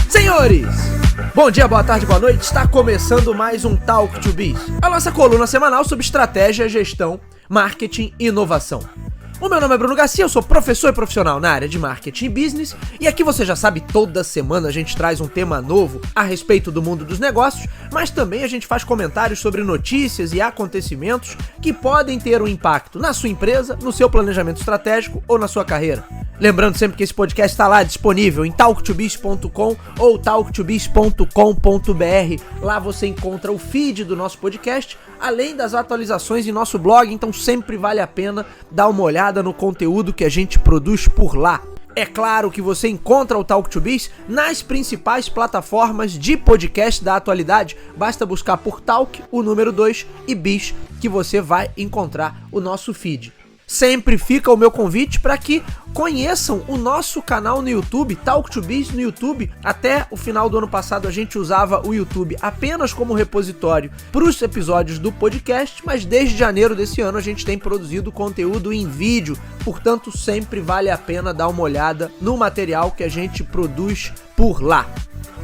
Senhores, bom dia, boa tarde, boa noite. Está começando mais um Talk to Biz, a nossa coluna semanal sobre estratégia, gestão, marketing e inovação. O meu nome é Bruno Garcia, eu sou professor e profissional na área de marketing e business, e aqui você já sabe, toda semana a gente traz um tema novo a respeito do mundo dos negócios, mas também a gente faz comentários sobre notícias e acontecimentos que podem ter um impacto na sua empresa, no seu planejamento estratégico ou na sua carreira. Lembrando sempre que esse podcast está lá disponível em talktobiz.com ou talktobiz.com.br. Lá você encontra o feed do nosso podcast, além das atualizações em nosso blog, então sempre vale a pena dar uma olhada no conteúdo que a gente produz por lá. É claro que você encontra o Talk to Biz nas principais plataformas de podcast da atualidade. Basta buscar por Talk, o número 2, e Biz, que você vai encontrar o nosso feed. Sempre fica o meu convite para que conheçam o nosso canal no YouTube, Talk to Biz no YouTube. Até o final do ano passado a gente usava o YouTube apenas como repositório para os episódios do podcast, mas desde janeiro desse ano a gente tem produzido conteúdo em vídeo, portanto sempre vale a pena dar uma olhada no material que a gente produz por lá.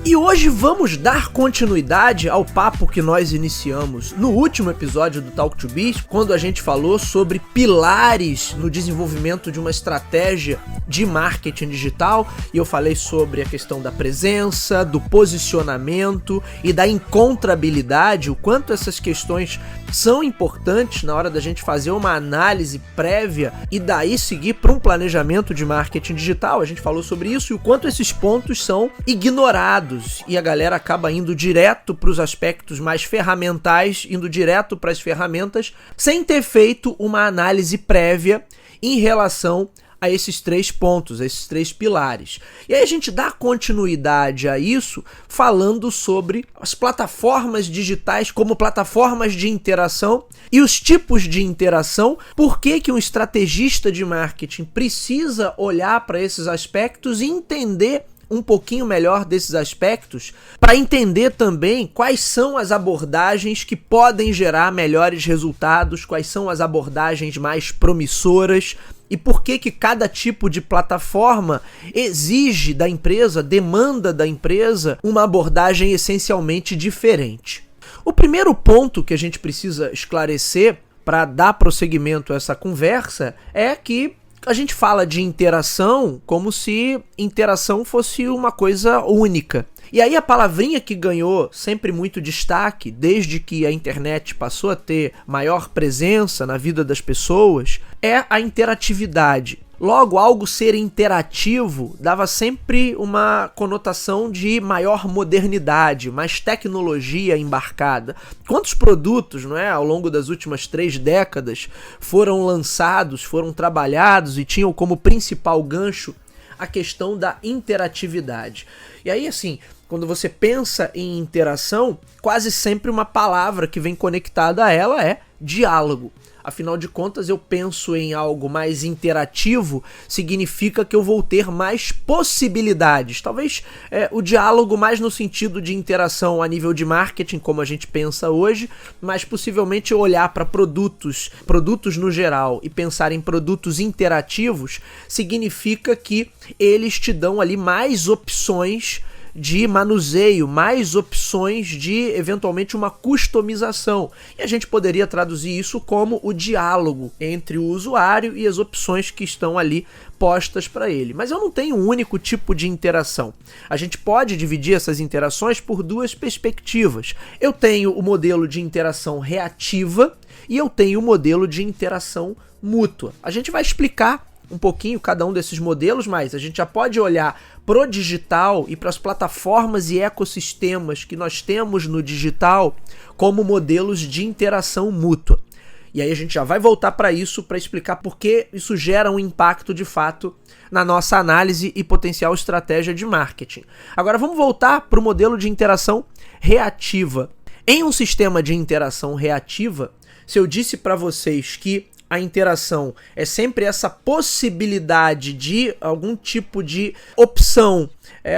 E hoje vamos dar continuidade ao papo que nós iniciamos no último episódio do Talk to Biz, quando a gente falou sobre pilares no desenvolvimento de uma estratégia de marketing digital, e eu falei sobre a questão da presença, do posicionamento e da encontrabilidade, o quanto essas questões são importantes na hora da gente fazer uma análise prévia e daí seguir para um planejamento de marketing digital. A gente falou sobre isso e o quanto esses pontos são ignorados e a galera acaba indo direto para os aspectos mais ferramentais, indo direto para as ferramentas, sem ter feito uma análise prévia em relação a esses 3 pontos, a esses 3 pilares. E aí a gente dá continuidade a isso falando sobre as plataformas digitais como plataformas de interação e os tipos de interação, por que um estrategista de marketing precisa olhar para esses aspectos e entender um pouquinho melhor desses aspectos, para entender também quais são as abordagens que podem gerar melhores resultados, quais são as abordagens mais promissoras e por que cada tipo de plataforma exige da empresa, demanda da empresa uma abordagem essencialmente diferente. O primeiro ponto que a gente precisa esclarecer para dar prosseguimento a essa conversa é que a gente fala de interação como se interação fosse uma coisa única. E aí a palavrinha que ganhou sempre muito destaque, desde que a internet passou a ter maior presença na vida das pessoas, é a interatividade. Logo, algo ser interativo dava sempre uma conotação de maior modernidade, mais tecnologia embarcada. Quantos produtos, não é, ao longo das últimas 3 décadas foram lançados, foram trabalhados e tinham como principal gancho a questão da interatividade. E aí, assim, quando você pensa em interação, quase sempre uma palavra que vem conectada a ela é diálogo. Afinal de contas, eu penso em algo mais interativo, significa que eu vou ter mais possibilidades. Talvez o diálogo mais no sentido de interação a nível de marketing, como a gente pensa hoje, mas possivelmente olhar para produtos no geral e pensar em produtos interativos, significa que eles te dão ali mais opções de manuseio, mais opções de, eventualmente, uma customização. E a gente poderia traduzir isso como o diálogo entre o usuário e as opções que estão ali postas para ele. Mas eu não tenho um único tipo de interação. A gente pode dividir essas interações por 2 perspectivas. Eu tenho o modelo de interação reativa e eu tenho o modelo de interação mútua. A gente vai explicar um pouquinho cada um desses modelos, mas a gente já pode olhar pro digital e para as plataformas e ecossistemas que nós temos no digital como modelos de interação mútua. E aí a gente já vai voltar para isso para explicar por que isso gera um impacto de fato na nossa análise e potencial estratégia de marketing. Agora vamos voltar para o modelo de interação reativa. Em um sistema de interação reativa, se eu disse para vocês que a interação é sempre essa possibilidade de algum tipo de opção,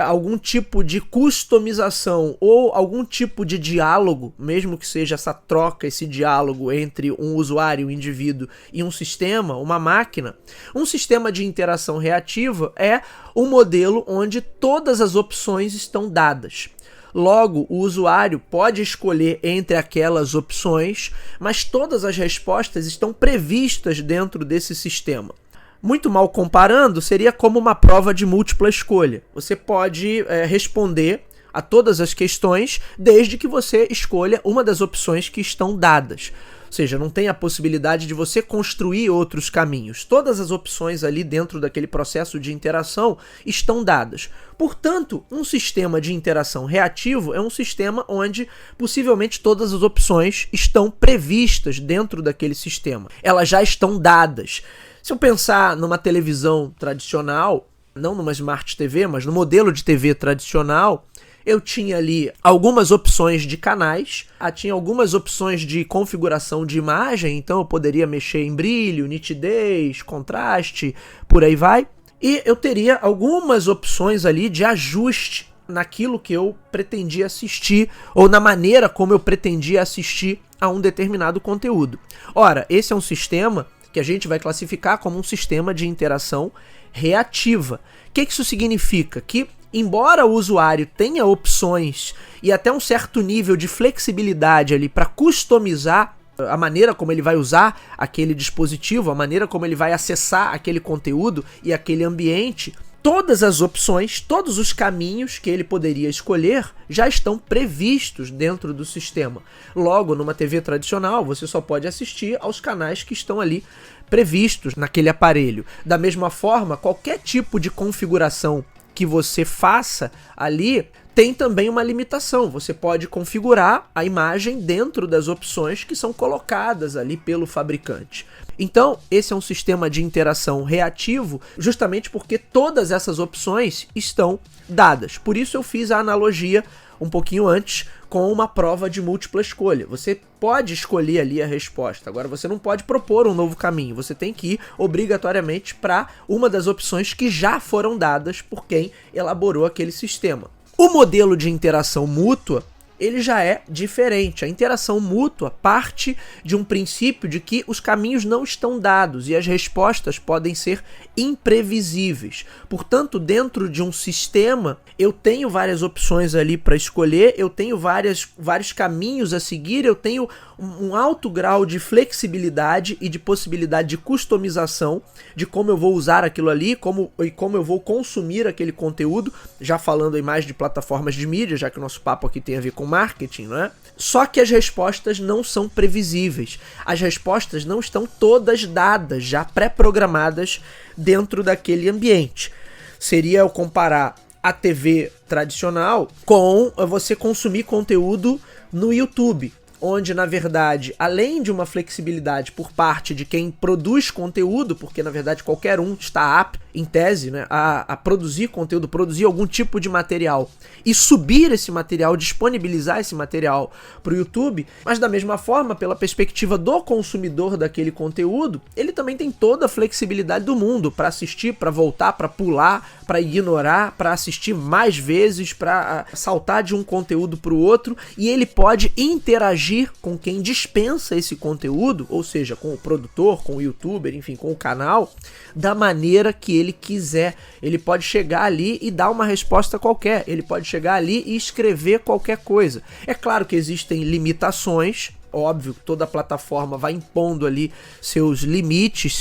algum tipo de customização ou algum tipo de diálogo, mesmo que seja essa troca, esse diálogo entre um usuário, um indivíduo e um sistema, uma máquina. Um sistema de interação reativa é um modelo onde todas as opções estão dadas. Logo, o usuário pode escolher entre aquelas opções, mas todas as respostas estão previstas dentro desse sistema. Muito mal comparando, seria como uma prova de múltipla escolha. Você pode responder a todas as questões desde que você escolha uma das opções que estão dadas. Ou seja, não tem a possibilidade de você construir outros caminhos. Todas as opções ali dentro daquele processo de interação estão dadas. Portanto, um sistema de interação reativo é um sistema onde possivelmente todas as opções estão previstas dentro daquele sistema. Elas já estão dadas. Se eu pensar numa televisão tradicional, não numa Smart TV, mas no modelo de TV tradicional, eu tinha ali algumas opções de canais, tinha algumas opções de configuração de imagem, então eu poderia mexer em brilho, nitidez, contraste, por aí vai. E eu teria algumas opções ali de ajuste naquilo que eu pretendia assistir ou na maneira como eu pretendia assistir a um determinado conteúdo. Ora, esse é um sistema que a gente vai classificar como um sistema de interação reativa. O que isso significa? Que embora o usuário tenha opções e até um certo nível de flexibilidade ali para customizar a maneira como ele vai usar aquele dispositivo, a maneira como ele vai acessar aquele conteúdo e aquele ambiente, todas as opções, todos os caminhos que ele poderia escolher já estão previstos dentro do sistema. Logo, numa TV tradicional, você só pode assistir aos canais que estão ali previstos naquele aparelho. Da mesma forma, qualquer tipo de configuração que você faça ali tem também uma limitação. Você pode configurar a imagem dentro das opções que são colocadas ali pelo fabricante. Então, esse é um sistema de interação reativo justamente porque todas essas opções estão dadas. Por isso eu fiz a analogia um pouquinho antes com uma prova de múltipla escolha. Você pode escolher ali a resposta, agora você não pode propor um novo caminho, você tem que ir obrigatoriamente para uma das opções que já foram dadas por quem elaborou aquele sistema. O modelo de interação mútua, ele já é diferente. A interação mútua parte de um princípio de que os caminhos não estão dados e as respostas podem ser imprevisíveis. Portanto, dentro de um sistema, eu tenho várias opções ali para escolher, eu tenho vários caminhos a seguir, eu tenho um alto grau de flexibilidade e de possibilidade de customização de como eu vou usar aquilo ali, como eu vou consumir aquele conteúdo, já falando aí mais de plataformas de mídia, já que o nosso papo aqui tem a ver com marketing, não é? Só que as respostas não são previsíveis. As respostas não estão todas dadas, já pré-programadas dentro daquele ambiente. Seria eu comparar a TV tradicional com você consumir conteúdo no YouTube, onde, na verdade, além de uma flexibilidade por parte de quem produz conteúdo, porque, na verdade, qualquer um está apto, em tese, né, a produzir conteúdo, produzir algum tipo de material e subir esse material, disponibilizar esse material para o YouTube, mas da mesma forma, pela perspectiva do consumidor daquele conteúdo, ele também tem toda a flexibilidade do mundo para assistir, para voltar, para pular, para ignorar, para assistir mais vezes, para saltar de um conteúdo para o outro, e ele pode interagir com quem dispensa esse conteúdo, ou seja, com o produtor, com o youtuber, enfim, com o canal, da maneira que ele quiser. Ele pode chegar ali e dar uma resposta qualquer, ele pode chegar ali e escrever qualquer coisa. É claro que existem limitações, óbvio que toda plataforma vai impondo ali seus limites,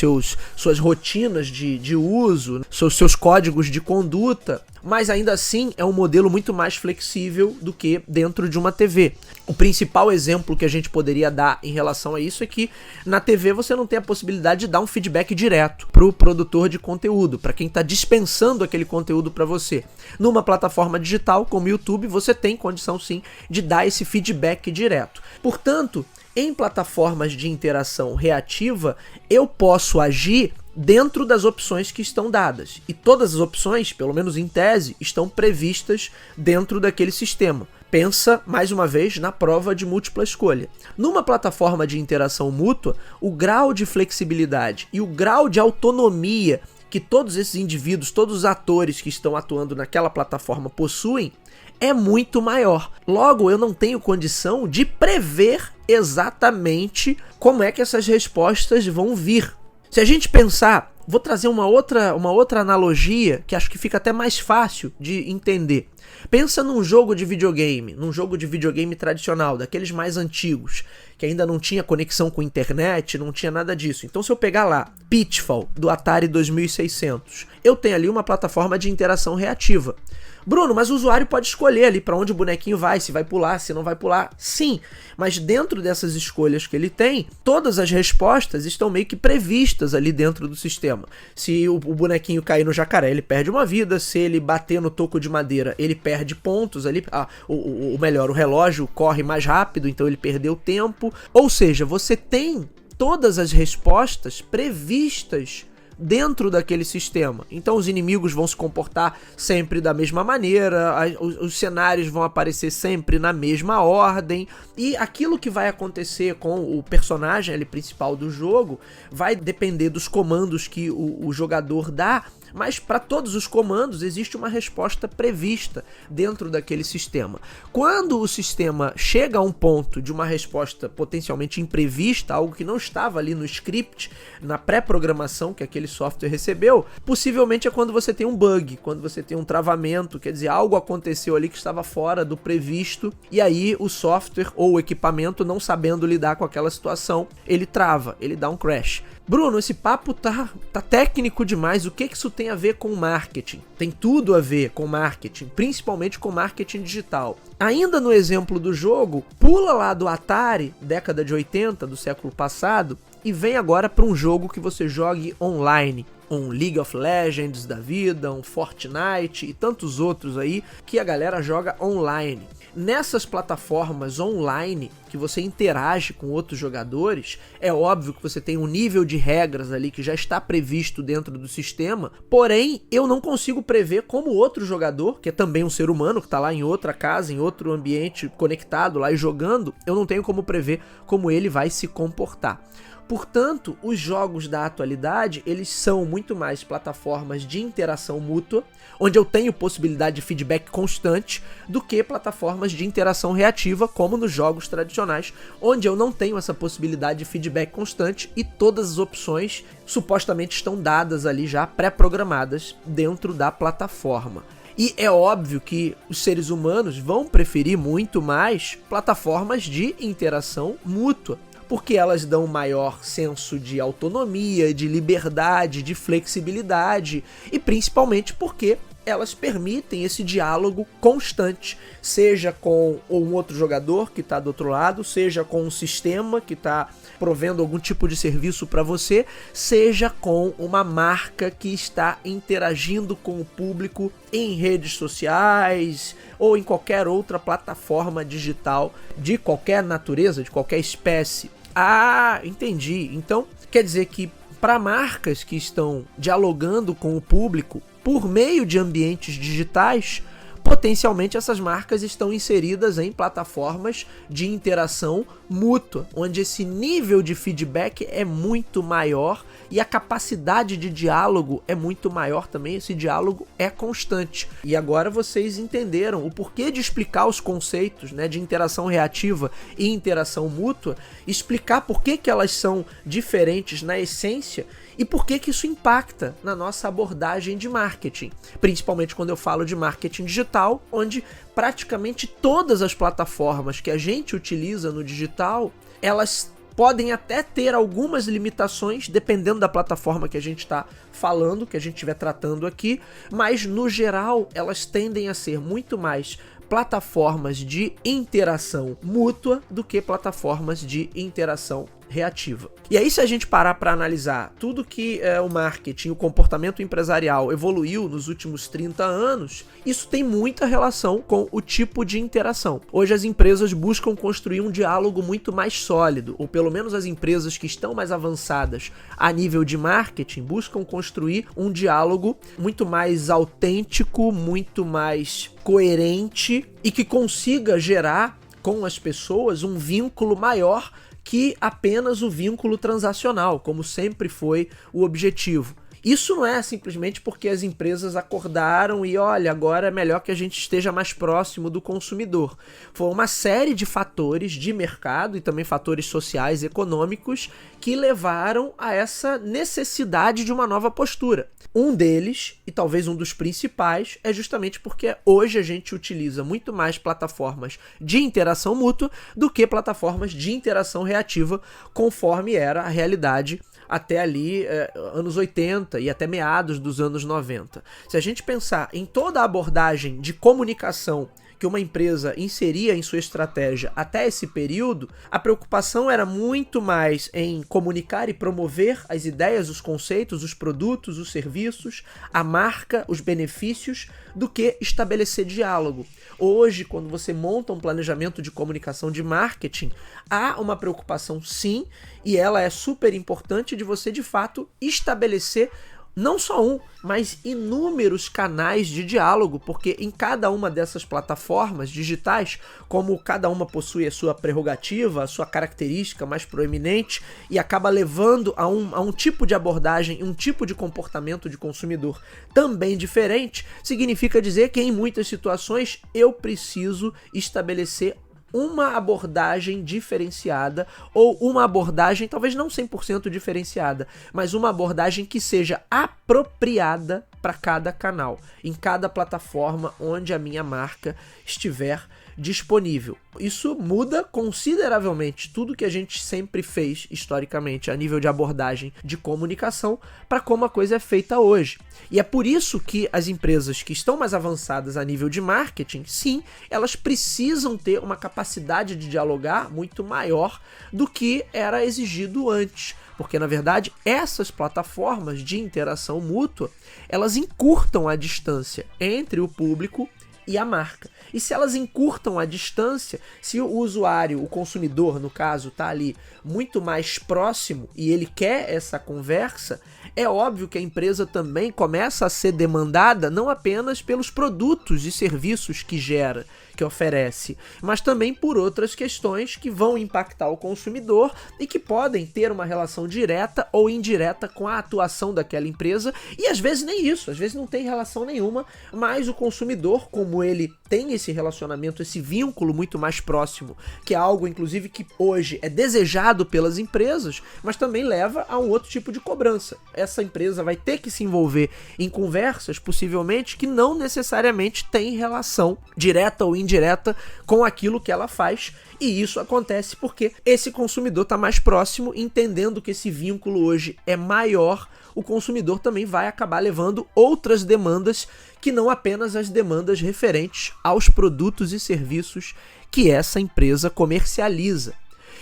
suas rotinas de uso, seus códigos de conduta, mas ainda assim é um modelo muito mais flexível do que dentro de uma TV. O principal exemplo que a gente poderia dar em relação a isso é que na TV você não tem a possibilidade de dar um feedback direto para o produtor de conteúdo, para quem está dispensando aquele conteúdo para você. Numa plataforma digital como o YouTube, você tem condição sim de dar esse feedback direto. Portanto, em plataformas de interação reativa, eu posso agir dentro das opções que estão dadas. E todas as opções, pelo menos em tese, estão previstas dentro daquele sistema. Pensa, mais uma vez, na prova de múltipla escolha. Numa plataforma de interação mútua, o grau de flexibilidade e o grau de autonomia que todos esses indivíduos, todos os atores que estão atuando naquela plataforma possuem, é muito maior. Logo, eu não tenho condição de prever exatamente como é que essas respostas vão vir. Se a gente pensar, vou trazer uma outra analogia que acho que fica até mais fácil de entender. Pensa num jogo de videogame tradicional, daqueles mais antigos, que ainda não tinha conexão com internet, não tinha nada disso. Então se eu pegar lá, Pitfall, do Atari 2600, eu tenho ali uma plataforma de interação reativa. Bruno, mas o usuário pode escolher ali para onde o bonequinho vai, se vai pular, se não vai pular. Sim, mas dentro dessas escolhas que ele tem, todas as respostas estão meio que previstas ali dentro do sistema. Se o bonequinho cair no jacaré, ele perde uma vida. Se ele bater no toco de madeira, ele perde pontos ali. O relógio corre mais rápido, então ele perdeu tempo. Ou seja, você tem todas as respostas previstas dentro daquele sistema. Então os inimigos vão se comportar sempre da mesma maneira, os cenários vão aparecer sempre na mesma ordem, e aquilo que vai acontecer com o personagem ali principal do jogo vai depender dos comandos que o jogador dá, mas para todos os comandos existe uma resposta prevista dentro daquele sistema. Quando o sistema chega a um ponto de uma resposta potencialmente imprevista, algo que não estava ali no script, na pré-programação que aquele software recebeu, possivelmente é quando você tem um bug, quando você tem um travamento, quer dizer, algo aconteceu ali que estava fora do previsto, e aí o software ou o equipamento, não sabendo lidar com aquela situação, ele trava, ele dá um crash. Bruno, esse papo tá técnico demais. O que isso tem a ver com marketing? Tem tudo a ver com marketing, principalmente com marketing digital. Ainda no exemplo do jogo, pula lá do Atari, década de 80, do século passado, e vem agora para um jogo que você jogue online. Um League of Legends da vida, um Fortnite e tantos outros aí que a galera joga online. Nessas plataformas online que você interage com outros jogadores, é óbvio que você tem um nível de regras ali que já está previsto dentro do sistema, porém eu não consigo prever como outro jogador, que é também um ser humano que está lá em outra casa, em outro ambiente conectado lá e jogando, eu não tenho como prever como ele vai se comportar. Portanto, os jogos da atualidade, eles são muito mais plataformas de interação mútua, onde eu tenho possibilidade de feedback constante, do que plataformas de interação reativa, como nos jogos tradicionais, onde eu não tenho essa possibilidade de feedback constante e todas as opções supostamente estão dadas ali já pré-programadas dentro da plataforma. E é óbvio que os seres humanos vão preferir muito mais plataformas de interação mútua, porque elas dão um maior senso de autonomia, de liberdade, de flexibilidade e principalmente porque elas permitem esse diálogo constante, seja com um outro jogador que está do outro lado, seja com um sistema que está provendo algum tipo de serviço para você, seja com uma marca que está interagindo com o público em redes sociais ou em qualquer outra plataforma digital de qualquer natureza, de qualquer espécie. Ah, entendi. Então, quer dizer que para marcas que estão dialogando com o público por meio de ambientes digitais, potencialmente essas marcas estão inseridas em plataformas de interação mútua, onde esse nível de feedback é muito maior e a capacidade de diálogo é muito maior também, esse diálogo é constante. E agora vocês entenderam o porquê de explicar os conceitos, né, de interação reativa e interação mútua, explicar por que elas são diferentes na essência e por que isso impacta na nossa abordagem de marketing, principalmente quando eu falo de marketing digital, onde praticamente todas as plataformas que a gente utiliza no digital, elas podem até ter algumas limitações, dependendo da plataforma que a gente está falando, que a gente estiver tratando aqui, mas no geral elas tendem a ser muito mais plataformas de interação mútua do que plataformas de interação reativa. E aí, se a gente parar para analisar tudo que o marketing, o comportamento empresarial evoluiu nos últimos 30 anos, isso tem muita relação com o tipo de interação. Hoje as empresas buscam construir um diálogo muito mais sólido, ou pelo menos as empresas que estão mais avançadas a nível de marketing buscam construir um diálogo muito mais autêntico, muito mais coerente e que consiga gerar com as pessoas um vínculo maior que apenas o vínculo transacional, como sempre foi o objetivo. Isso não é simplesmente porque as empresas acordaram e olha, agora é melhor que a gente esteja mais próximo do consumidor. Foi uma série de fatores de mercado e também fatores sociais e econômicos que levaram a essa necessidade de uma nova postura. Um deles, e talvez um dos principais, é justamente porque hoje a gente utiliza muito mais plataformas de interação mútua do que plataformas de interação reativa, conforme era a realidade até ali anos 80 e até meados dos anos 90. Se a gente pensar em toda a abordagem de comunicação que uma empresa inseria em sua estratégia até esse período, a preocupação era muito mais em comunicar e promover as ideias, os conceitos, os produtos, os serviços, a marca, os benefícios, do que estabelecer diálogo. Hoje, quando você monta um planejamento de comunicação de marketing, há uma preocupação sim, e ela é super importante de você de fato estabelecer não só um, mas inúmeros canais de diálogo, porque em cada uma dessas plataformas digitais, como cada uma possui a sua prerrogativa, a sua característica mais proeminente e acaba levando a um tipo de abordagem, um tipo de comportamento de consumidor também diferente, significa dizer que em muitas situações eu preciso estabelecer uma abordagem diferenciada ou uma abordagem, talvez não 100% diferenciada, mas uma abordagem que seja apropriada para cada canal, em cada plataforma onde a minha marca estiver disponível. Isso muda consideravelmente tudo que a gente sempre fez historicamente a nível de abordagem de comunicação para como a coisa é feita hoje. E é por isso que as empresas que estão mais avançadas a nível de marketing, sim, elas precisam ter uma capacidade de dialogar muito maior do que era exigido antes. Porque, na verdade, essas plataformas de interação mútua, elas encurtam a distância entre o público e a marca. E se elas encurtam a distância, se o usuário, o consumidor, no caso, está ali muito mais próximo e ele quer essa conversa, é óbvio que a empresa também começa a ser demandada não apenas pelos produtos e serviços que gera, que oferece, mas também por outras questões que vão impactar o consumidor e que podem ter uma relação direta ou indireta com a atuação daquela empresa, e às vezes nem isso, às vezes não tem relação nenhuma, mas o consumidor, como ele tem esse relacionamento, esse vínculo muito mais próximo, que é algo inclusive que hoje é desejado pelas empresas, mas também leva a um outro tipo de cobrança. Essa empresa vai ter que se envolver em conversas, possivelmente, que não necessariamente têm relação direta ou indireta com aquilo que ela faz, e isso acontece porque esse consumidor está mais próximo, entendendo que esse vínculo hoje é maior, o consumidor também vai acabar levando outras demandas que não apenas as demandas referentes aos produtos e serviços que essa empresa comercializa.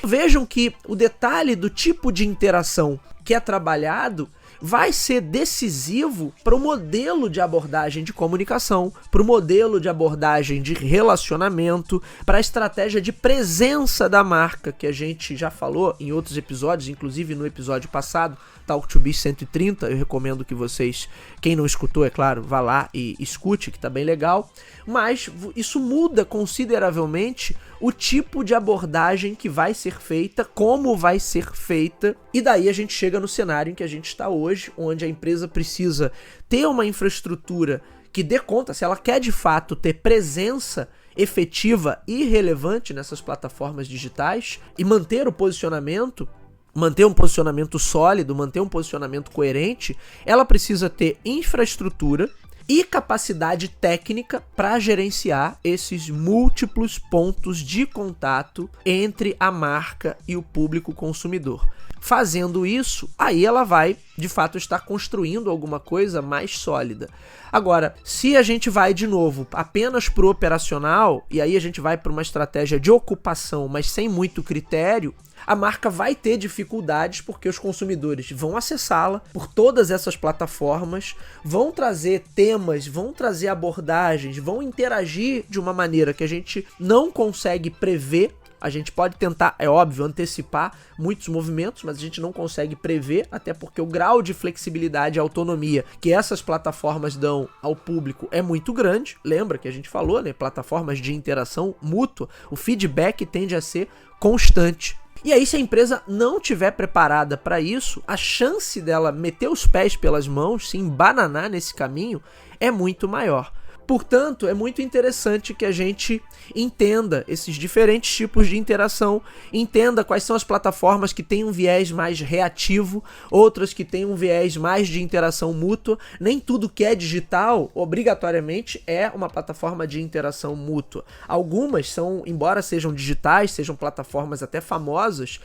Vejam que o detalhe do tipo de interação que é trabalhado vai ser decisivo para o modelo de abordagem de comunicação, para o modelo de abordagem de relacionamento, para a estratégia de presença da marca, que a gente já falou em outros episódios, inclusive no episódio passado, Talk to Biz 130, eu recomendo que vocês, quem não escutou, é claro, vá lá e escute, que tá bem legal, mas isso muda consideravelmente o tipo de abordagem que vai ser feita, como vai ser feita, e daí a gente chega no cenário em que a gente está hoje, onde a empresa precisa ter uma infraestrutura que dê conta, se ela quer de fato ter presença efetiva e relevante nessas plataformas digitais e manter o posicionamento, manter um posicionamento sólido, manter um posicionamento coerente, ela precisa ter infraestrutura e capacidade técnica para gerenciar esses múltiplos pontos de contato entre a marca e o público consumidor. Fazendo isso, aí ela vai, de fato, estar construindo alguma coisa mais sólida. Agora, se a gente vai, de novo, apenas pro operacional, e aí a gente vai para uma estratégia de ocupação, mas sem muito critério, a marca vai ter dificuldades porque os consumidores vão acessá-la por todas essas plataformas, vão trazer temas, vão trazer abordagens, vão interagir de uma maneira que a gente não consegue prever. A gente pode tentar, é óbvio, antecipar muitos movimentos, mas a gente não consegue prever, até porque o grau de flexibilidade e autonomia que essas plataformas dão ao público é muito grande. Lembra que a gente falou, né? Plataformas de interação mútua, o feedback tende a ser constante. E aí, se a empresa não estiver preparada para isso, a chance dela meter os pés pelas mãos, se embananar nesse caminho, é muito maior. Portanto, é muito interessante que a gente entenda esses diferentes tipos de interação, entenda quais são as plataformas que têm um viés mais reativo, outras que têm um viés mais de interação mútua. Nem tudo que é digital, obrigatoriamente, é uma plataforma de interação mútua. Algumas são, embora sejam digitais, sejam plataformas até famosas,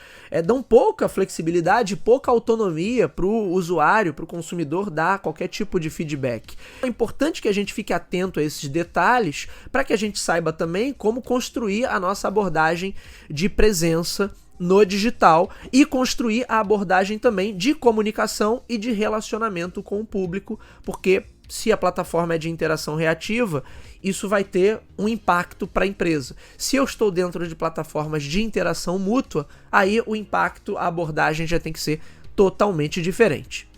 dão pouca flexibilidade, pouca autonomia para o usuário, para o consumidor dar qualquer tipo de feedback. É importante que a gente fique atento a esses detalhes para que a gente saiba também como construir a nossa abordagem de presença no digital e construir a abordagem também de comunicação e de relacionamento com o público, porque se a plataforma é de interação reativa, isso vai ter um impacto para a empresa. Se eu estou dentro de plataformas de interação mútua, aí o impacto, a abordagem já tem que ser totalmente diferente.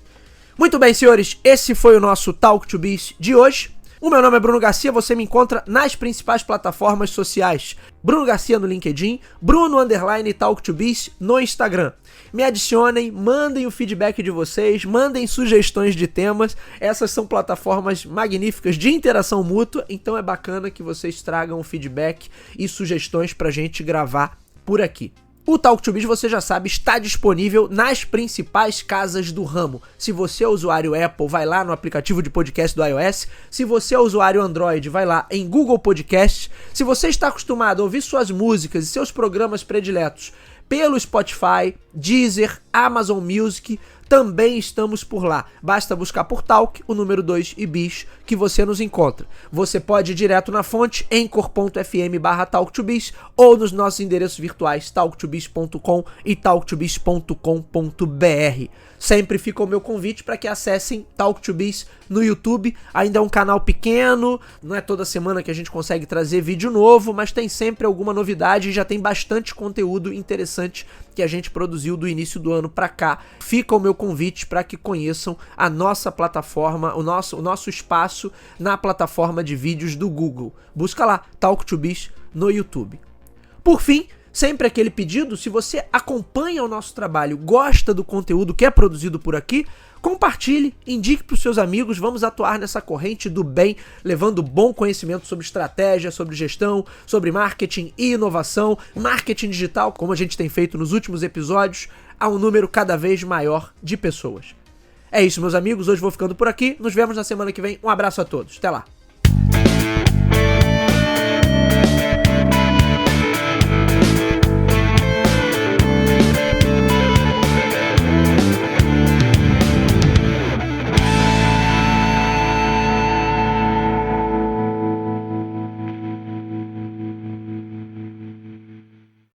Muito bem, senhores, esse foi o nosso Talk to Biz de hoje. O meu nome é Bruno Garcia, você me encontra nas principais plataformas sociais. Bruno Garcia no LinkedIn, Bruno_TalkToBiz no Instagram. Me adicionem, mandem o feedback de vocês, mandem sugestões de temas. Essas são plataformas magníficas de interação mútua, então é bacana que vocês tragam feedback e sugestões pra gente gravar por aqui. O Talk to Biz, você já sabe, está disponível nas principais casas do ramo. Se você é usuário Apple, vai lá no aplicativo de podcast do iOS. Se você é usuário Android, vai lá em Google Podcast. Se você está acostumado a ouvir suas músicas e seus programas prediletos pelo Spotify, Deezer, Amazon Music, também estamos por lá. Basta buscar por Talk, o número 2 e Biz, que você nos encontra. Você pode ir direto na fonte, anchor.fm/talktobiz, ou nos nossos endereços virtuais, talktobiz.com e talktobiz.com.br. Sempre fica o meu convite para que acessem Talk to Biz no YouTube. Ainda é um canal pequeno, não é toda semana que a gente consegue trazer vídeo novo, mas tem sempre alguma novidade e já tem bastante conteúdo interessante que a gente produziu do início do ano para cá. Fica o meu convite para que conheçam a nossa plataforma, o nosso espaço na plataforma de vídeos do Google. Busca lá, Talk to Biz no YouTube. Por fim, sempre aquele pedido, se você acompanha o nosso trabalho, gosta do conteúdo que é produzido por aqui, compartilhe, indique para os seus amigos, vamos atuar nessa corrente do bem, levando bom conhecimento sobre estratégia, sobre gestão, sobre marketing e inovação, marketing digital, como a gente tem feito nos últimos episódios, a um número cada vez maior de pessoas. É isso, meus amigos, hoje vou ficando por aqui, nos vemos na semana que vem, um abraço a todos, até lá!